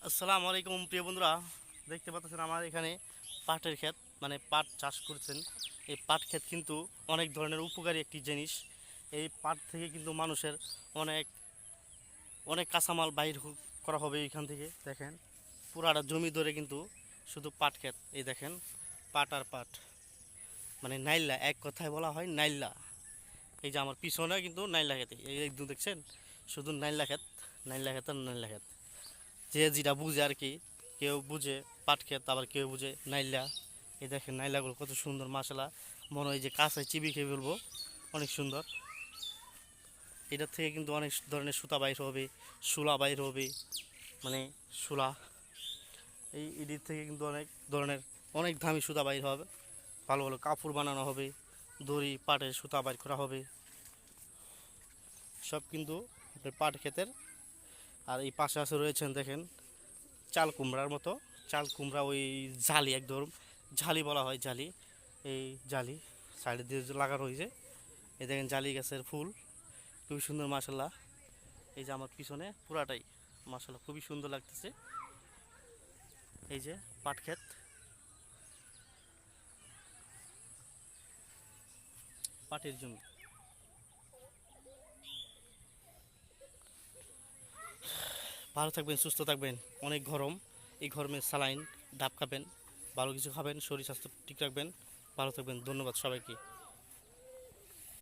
আসসালামু আলাইকুম প্রিয় বন্ধুরা, দেখতে পাচ্ছেন আমার এখানে পাটের ক্ষেত, মানে পাট চাষ করছেন। এই পাট ক্ষেত কিন্তু অনেক ধরনের উপকারী একটি জিনিস। এই পাট থেকে কিন্তু মানুষের অনেক অনেক কাঁচামাল করা হবে এখান থেকে। দেখেন পুরাটা জমি ধরে কিন্তু শুধু পাট ক্ষেত। এই দেখেন পাট আর পাট, মানে নাইল্লা, এক কথায় বলা হয় নাইল্লা। এই যে আমার পিছনে কিন্তু নাইল্লা ক্ষেত, এই একদম দেখছেন শুধু নাইল্লা ক্ষেত, নাইল্লা ক্ষেত আর নাইল্লা ক্ষেত। যে যেটা বুঝে আর কি, কেউ বুঝে পাট ক্ষেত, আবার কেউ বুঝে নাইলা। এই দেখেন নাইলাগুলো কত সুন্দর, মাসালা, মনে হয় যে কাঁচায় চিবি খেয়ে ফেলবো, অনেক সুন্দর। এটার থেকে কিন্তু অনেক ধরনের সুতা বাইর হবে, শূলা বাইর হবে, মানে শূলা। এই এটির থেকে কিন্তু অনেক ধরনের অনেক দামি সুতা বাইর হবে, ভালো ভালো কাপড় বানানো হবে, দড়ি পাটের সুতা বাইর করা হবে, সব কিন্তু আপনার পাট ক্ষেতের। আর এই পাশে আছে রয়েছেন দেখেন চাল কুমড়ার মতো, চাল কুমড়া, ওই জালি, একদম ঝালি বলা হয়, জালি। এই জালি সাইডে দিয়ে যে লাগানো হয়েছে, এই দেখেন জালি গাছের ফুল, খুবই সুন্দর মাসাল্লাহ। এই যে আমার পিছনে পুরাটাই মাসাল্লাহ খুবই সুন্দর লাগতেছে। এই যে পাট ক্ষেত, পাটের জমি। ভালো থাকবেন, সুস্থ থাকবেন, অনেক গরম, এই গরমে স্যালাইন ডাব খাবেন, ভালো কিছু খাবেন, শরীর স্বাস্থ্য ঠিক রাখবেন। ভালো থাকবেন, ধন্যবাদ সবাইকে।